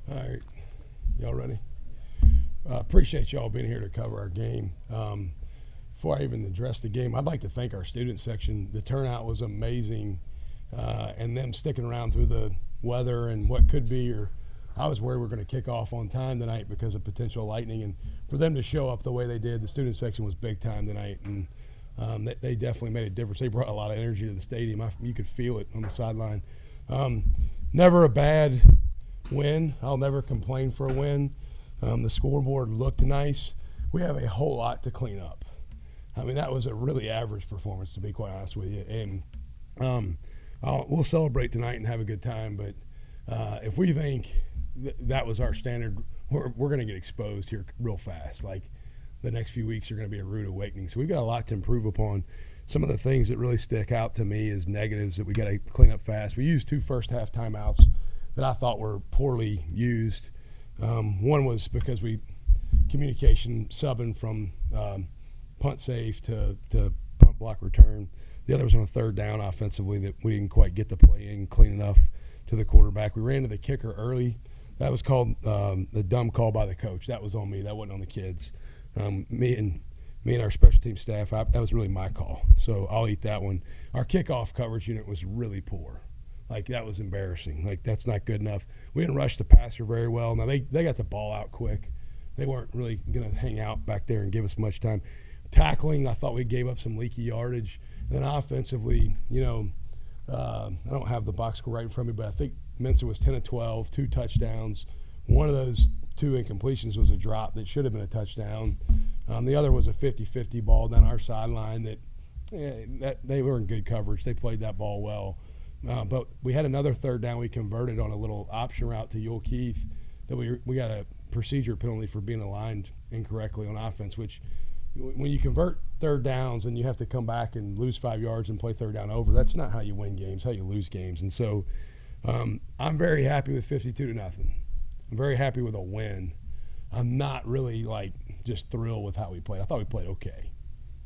All right, y'all ready? Appreciate y'all being here to cover our game. Before I even address the game, I'd like to thank our student section. The turnout was amazing, and them sticking around through the weather and what could be, or I was worried we were going to kick off on time tonight because of potential lightning, and for them to show up the way they did, the student section was big time tonight, and they definitely made a difference. They brought a lot of energy to the stadium. You could feel it on the sideline. Never a bad win. I'll never complain for a win. The scoreboard looked nice. We have a whole lot to clean up. I mean, that was a really average performance, to be quite honest with you. And we'll celebrate tonight and have a good time. But if we think that was our standard, we're going to get exposed here real fast. Like, the next few weeks are going to be a rude awakening. So we've got a lot to improve upon. Some of the things that really stick out to me as negatives that we got to clean up fast. We used 2 first-half timeouts that I thought were poorly used. One was because communication subbing from punt safe to punt block return. The other was on a 3rd down offensively that we didn't quite get the play in clean enough to the quarterback. We ran to the kicker early. That was called the dumb call by the coach. That was on me. That wasn't on the kids. Me and our special team staff, that was really my call. So I'll eat that one. Our kickoff coverage unit was really poor. Like, that was embarrassing. Like, that's not good enough. We didn't rush the passer very well. Now, they got the ball out quick. They weren't really going to hang out back there and give us much time. Tackling, I thought we gave up some leaky yardage. And then offensively, I don't have the box score right in front of me, but I think Mensa was 10 of 12, 2 touchdowns. One of those 2 incompletions was a drop that should have been a touchdown. The other was a 50-50 ball down our sideline that they were in good coverage. They played that ball well. But we had another 3rd down we converted on a little option route to Yule Keith that we got a procedure penalty for being aligned incorrectly on offense, which when you convert 3rd downs and you have to come back and lose 5 yards and play 3rd down over, that's not how you win games, how you lose games. And so I'm very happy with 52-0. I'm very happy with a win. I'm not really just thrilled with how we played. I thought we played okay,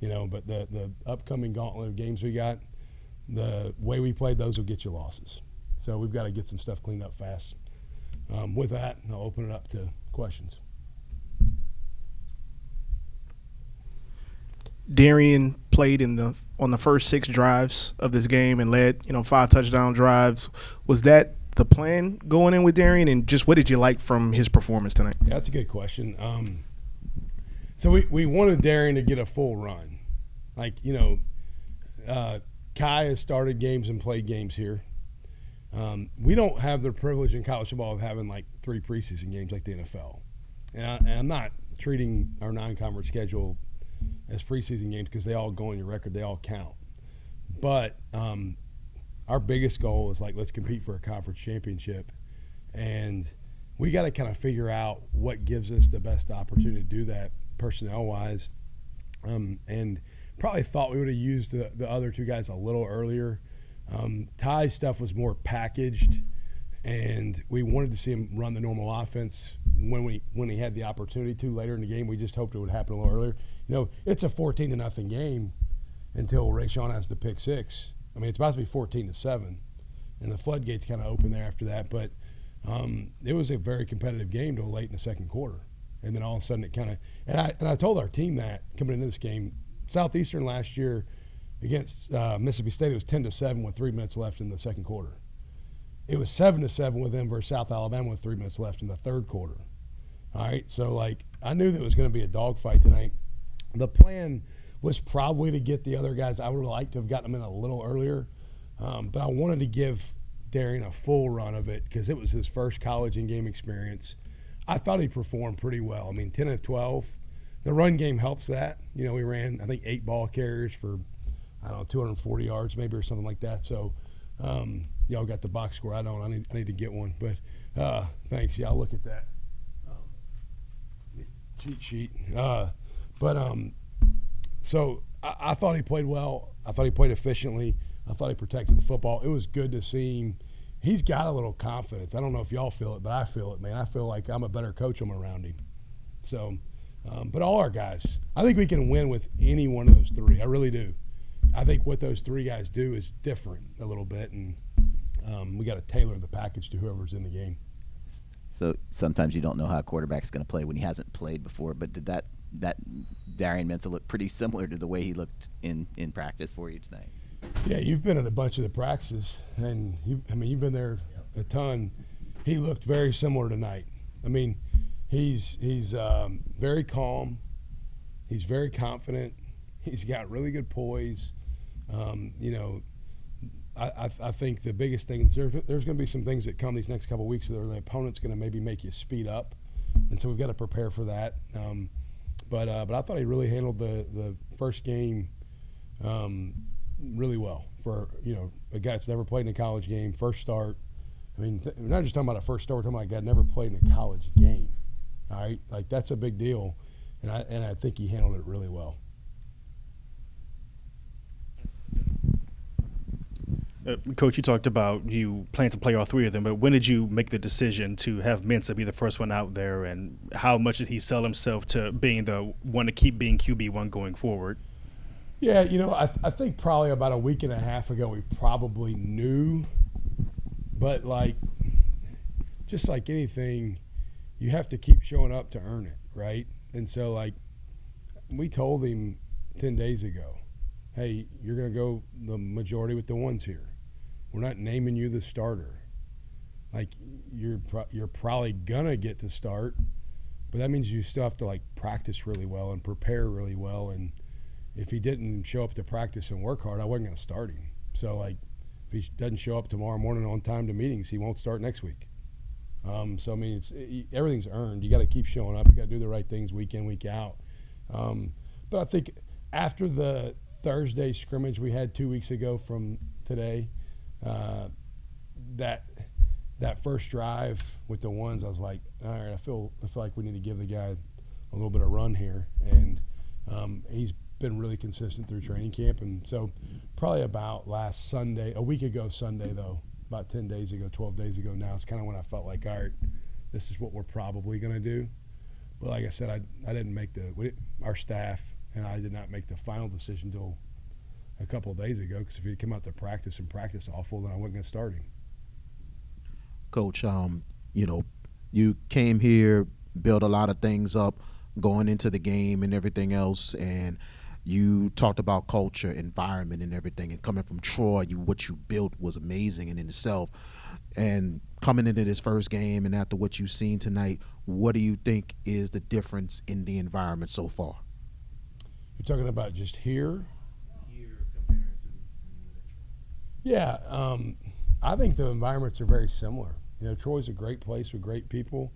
but the upcoming gauntlet of games we got, the way we played, those will get you losses. So we've got to get some stuff cleaned up fast. With that, I'll open it up to questions. Darian played on the first 6 drives of this game and led 5 touchdown drives. Was that the plan going in with Darian, and just what did you like from his performance tonight? Yeah, that's a good question. So we wanted Darian to get a full run. Kai has started games and played games here. We don't have the privilege in college football of having 3 preseason games like the NFL. And I'm not treating our non-conference schedule as preseason games because they all go on your record. They all count. But our biggest goal is let's compete for a conference championship. And we got to kind of figure out what gives us the best opportunity to do that personnel-wise. And probably thought we would have used the other 2 guys a little earlier. Ty's stuff was more packaged, and we wanted to see him run the normal offense when he had the opportunity to later in the game. We just hoped it would happen a little earlier. It's a 14-0 game until Rayshawn has the pick 6. I mean, it's about to be 14-7, and the floodgates kind of open there after that. But it was a very competitive game till late in the second quarter, and then all of a sudden it kind of – and I told our team that coming into this game. Southeastern last year against Mississippi State, it was 10-7 with 3 minutes left in the second quarter. It was 7-7 with them versus South Alabama with 3 minutes left in the third quarter. All right, so I knew that it was going to be a dogfight tonight. The plan was probably to get the other guys. I would have liked to have gotten them in a little earlier, but I wanted to give Darian a full run of it because it was his first college in-game experience. I thought he performed pretty well. I mean, 10 of 12. The run game helps that. We ran, I think, 8 ball carriers for, 240 yards maybe or something like that. So y'all got the box score. I don't. I need to get one. But thanks. Yeah, I'll look at that. Cheat sheet. So I thought he played well. I thought he played efficiently. I thought he protected the football. It was good to see him. He's got a little confidence. I don't know if y'all feel it, but I feel it, man. I feel like I'm a better coach when I'm around him. So, but all our guys, I think we can win with any one of those 3. I really do. I think what those 3 guys do is different a little bit, and we got to tailor the package to whoever's in the game. So sometimes you don't know how a quarterback's going to play when he hasn't played before. But did that Darian Mensa look pretty similar to the way he looked in practice for you tonight? Yeah, you've been at a bunch of the practices, and you've been there a ton. He looked very similar tonight. I mean, he's very calm. He's very confident. He's got really good poise. I think the biggest thing, there's going to be some things that come these next couple of weeks where the opponent's going to maybe make you speed up, and so we've got to prepare for that. But I thought he really handled the first game really well for a guy that's never played in a college game, first start. I mean, we're not just talking about a first start, we're talking about a guy that never played in a college game. All right, like that's a big deal, and I think he handled it really well. Coach, you talked about you plan to play all three of them, but when did you make the decision to have Mensa be the first one out there, and how much did he sell himself to being the one to keep being QB1 going forward? Yeah, I think probably about a week and a half ago we probably knew, but just like anything, you have to keep showing up to earn it, right? And so we told him 10 days ago, hey, you're going to go the majority with the ones here. We're not naming you the starter. You're probably going to get to start, but that means you still have to practice really well and prepare really well. And if he didn't show up to practice and work hard, I wasn't going to start him. So if he doesn't show up tomorrow morning on time to meetings, he won't start next week. So I mean, everything's earned. You got to keep showing up. You got to do the right things week in, week out. But I think after the Thursday scrimmage we had 2 weeks ago from today, that first drive with the ones, I was like, all right, I feel like we need to give the guy a little bit of run here, and he's been really consistent through training camp. And so probably about last Sunday, a week ago Sunday though, about 10 days ago, 12 days ago now, it's kind of when I felt like, all right, this is what we're probably going to do. But like I said, I didn't make our staff and I did not make the final decision until a couple of days ago, because if he'd come out to practice and practice awful, then I wasn't going to start him. Coach, you came here, built a lot of things up going into the game and everything else, and you talked about culture, environment, and everything. And coming from Troy, what you built was amazing in itself. And coming into this first game and after what you've seen tonight, what do you think is the difference in the environment so far? You're talking about just here? Here compared to Yeah, I think the environments are very similar. Troy's a great place with great people,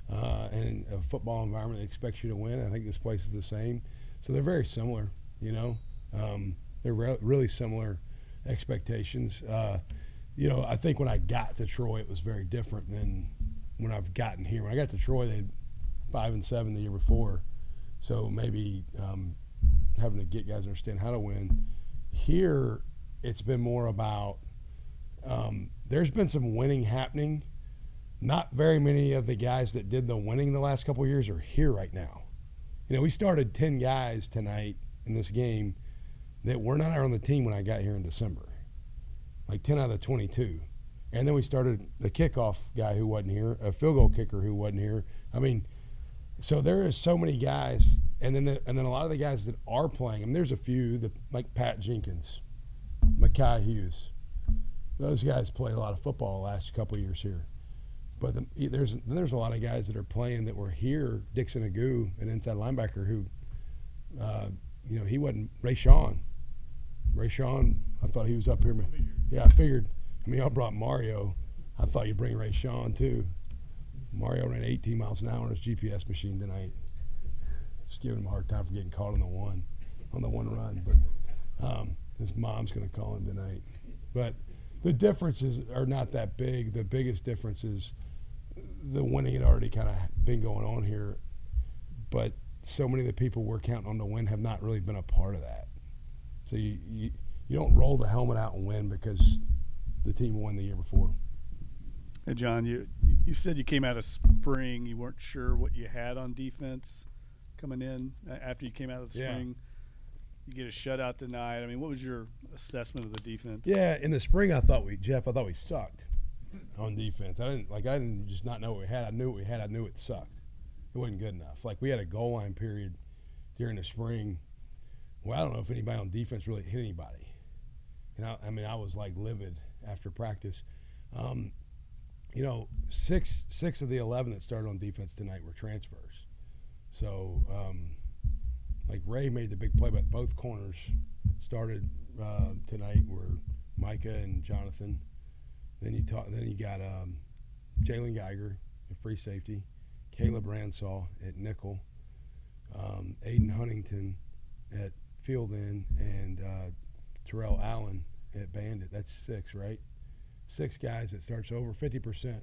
and a football environment that expects you to win. I think this place is the same. So they're very similar, They're really similar expectations. I think when I got to Troy, it was very different than when I've gotten here. When I got to Troy, they had 5-7 the year before. So maybe having to get guys to understand how to win. Here, it's been more about there's been some winning happening. Not very many of the guys that did the winning the last couple of years are here right now. We started 10 guys tonight in this game that were not on the team when I got here in December, 10 out of the 22. And then we started the kickoff guy who wasn't here, a field goal kicker who wasn't here. I mean, so there is so many guys, and then a lot of the guys that are playing. I mean, there's a few like Pat Jenkins, Mekhi Hughes. Those guys played a lot of football the last couple of years here. But there's a lot of guys that are playing that were here. Dixon Agu, an inside linebacker who, he wasn't. Rayshawn, I thought he was up here. Yeah, I figured. I mean, y'all brought Mario. I thought you'd bring Rayshawn too. Mario ran 18 miles an hour on his GPS machine tonight. Just giving him a hard time for getting caught on the one run. But his mom's going to call him tonight. But the differences are not that big. The biggest difference is the winning had already kind of been going on here, but so many of the people we're counting on to win have not really been a part of that. So you don't roll the helmet out and win because the team won the year before. Hey, John, you said you came out of spring. You weren't sure what you had on defense coming in after you came out of the spring. You get a shutout tonight. I mean, what was your assessment of the defense? Yeah, in the spring I thought we sucked. on defense. I didn't just not know what we had. I knew what we had. I knew it sucked. It wasn't good enough. Like, we had a goal line period during the spring. Well, I don't know if anybody on defense really hit anybody. And I was like livid after practice. Six of the 11 that started on defense tonight were transfers. So, like, Ray made the big play, but both corners started tonight were Micah and Jonathan. Then you got Jalen Geiger, a free safety, Caleb Ransall at nickel, Aiden Huntington at field end, and Terrell Allen at bandit. That's 6, right? 6 guys that starts over 50%.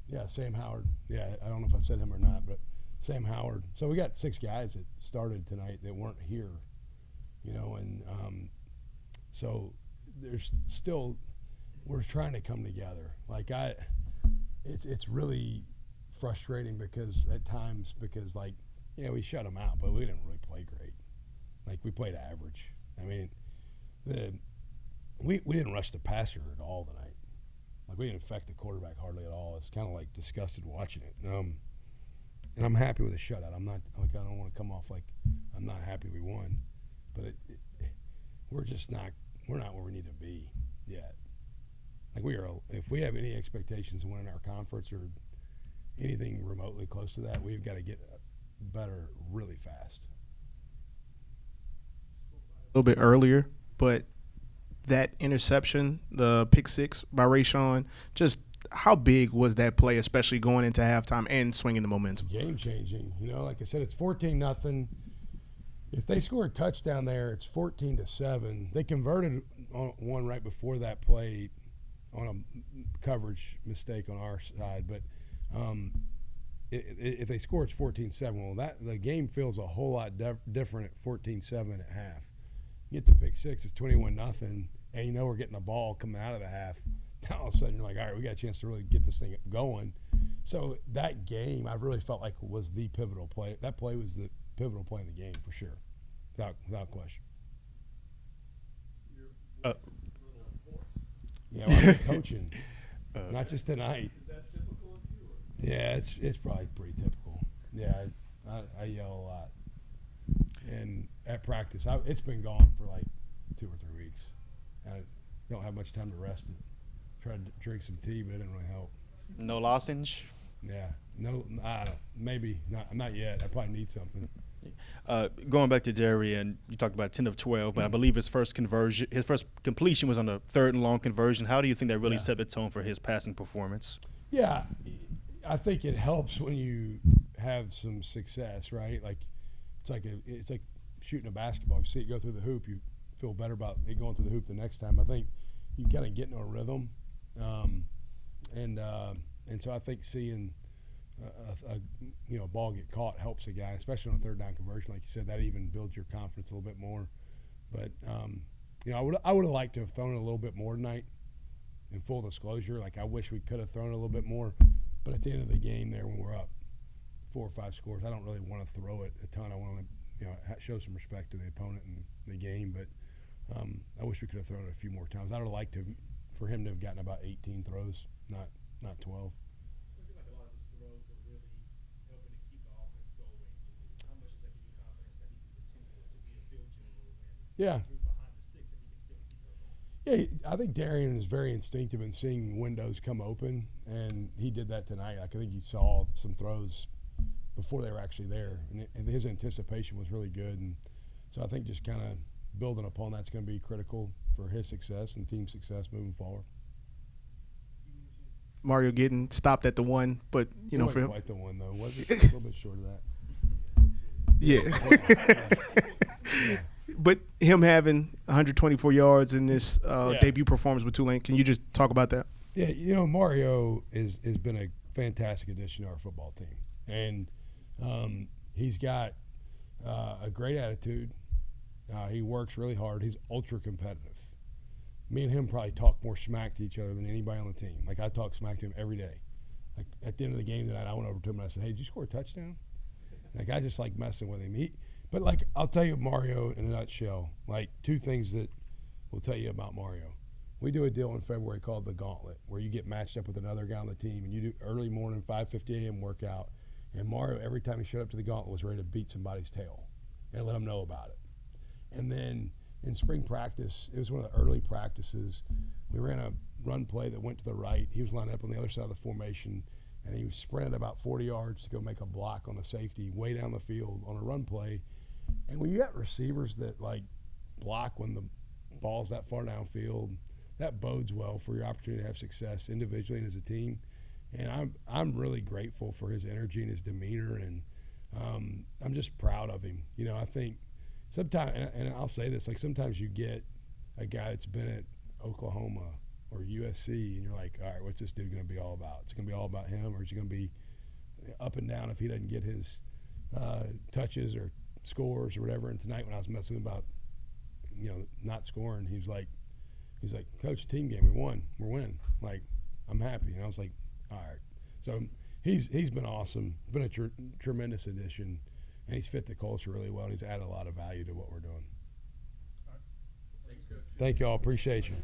Yeah, Sam Howard. Yeah, I don't know if I said him or not, but Sam Howard. So we got 6 guys that started tonight that weren't here, and so there's still, we're trying to come together. Like, it's really frustrating because at times, we shut them out, but we didn't really play great. Like, we played average. I mean, we didn't rush the passer at all tonight. Like, we didn't affect the quarterback hardly at all. It's kind of like disgusted watching it. And I'm happy with the shutout. I'm not I don't want to come off like I'm not happy we won, but we're not where we need to be yet. Like, if we have any expectations of winning our conference or anything remotely close to that, we've got to get better really fast. A little bit earlier, but that interception, the pick 6 by Rayshawn, just how big was that play, especially going into halftime and swinging the momentum? Game changing. Like I said, it's 14-0. If they score a touchdown there, it's 14-7. They converted on one right before that play on a coverage mistake on our side, but if they score, it's 14-7. Well, the game feels a whole lot different at 14-7 at half. You get the pick 6, it's 21-0, and we're getting the ball coming out of the half. Now all of a sudden you're like, all right, we got a chance to really get this thing going. So that game, I really felt like was the pivotal play. That play was the pivotal play in the game for sure, without question. Yeah, well, I'm coaching, not just tonight. Is that typical of you? Yeah, it's probably pretty typical. Yeah, I yell a lot. And at practice, it's been gone for like 2 or 3 weeks. I don't have much time to rest it. Tried to drink some tea, but it didn't really help. No lozenge? Yeah. No, I don't. Maybe not yet. I probably need something. Going back to Darian, you talked about 10 of 12, but I believe his first completion was on a 3rd and long conversion. How do you think that really set the tone for his passing performance? Yeah, I think it helps when you have some success, right? Like, it's like shooting a basketball. If you see it go through the hoop, you feel better about it going through the hoop the next time. I think you kind of get in a rhythm, and so I think seeing a ball get caught helps a guy, especially on a 3rd down conversion, like you said. That even builds your confidence a little bit more. But I would have liked to have thrown it a little bit more tonight. In full disclosure, like, I wish we could have thrown it a little bit more. But at the end of the game, there when we're up 4 or 5 scores, I don't really want to throw it a ton. I want to show some respect to the opponent and the game. But I wish we could have thrown it a few more times. I would have liked for him to have gotten about 18 throws, not 12. I feel like a lot of his throws were really helping to keep the offense going. How much does that give you confidence that he can continue to be a field general and root behind the sticks that he can still keep those going? Yeah, I think Darian is very instinctive in seeing windows come open, and he did that tonight. Like, I think he saw some throws before they were actually there, and his anticipation was really good. And so I think just kind of building upon that's going to be critical for his success and team success moving forward. Mario getting stopped at the 1, but It for wasn't him, quite the 1 though, was it? A little bit short of that. yeah. But him having 124 yards in this debut performance with Tulane, can you just talk about that? Yeah, Mario has been a fantastic addition to our football team, and he's got a great attitude. He works really hard. He's ultra competitive. Me and him probably talk more smack to each other than anybody on the team. Like, I talk smack to him every day. Like, at the end of the game tonight, I went over to him and I said, "Hey, did you score a touchdown?" Like, I just like messing with him. But like, I'll tell you Mario in a nutshell. Like, 2 things that will tell you about Mario. we do a deal in February called the Gauntlet, where you get matched up with another guy on the team, and you do early morning 5:50 a.m. workout. And Mario, every time he showed up to the Gauntlet, was ready to beat somebody's tail and let them know about it. And then in spring practice, it was one of the early practices. We ran a run play that went to the right. He was lined up on the other side of the formation, and he sprinted about 40 yards to go make a block on the safety way down the field on a run play. And when you got receivers that like block when the ball's that far downfield, that bodes well for your opportunity to have success individually and as a team. And I'm really grateful for his energy and his demeanor, and I'm just proud of him. You know, I think sometimes, and I'll say this, like sometimes you get a guy that's been at Oklahoma or USC, and you're like, all right, what's this dude going to be all about? It's going to be all about him, or is he going to be up and down if he doesn't get his touches or scores or whatever? And tonight when I was messing about, you know, not scoring, he's like, Coach, team game, we won, we're winning. Like, I'm happy. And I was like, all right. So he's been awesome, been a tremendous addition, and he's fit the culture really well, and he's added a lot of value to what we're doing. Thanks, Coach. Thank you all. Appreciate you.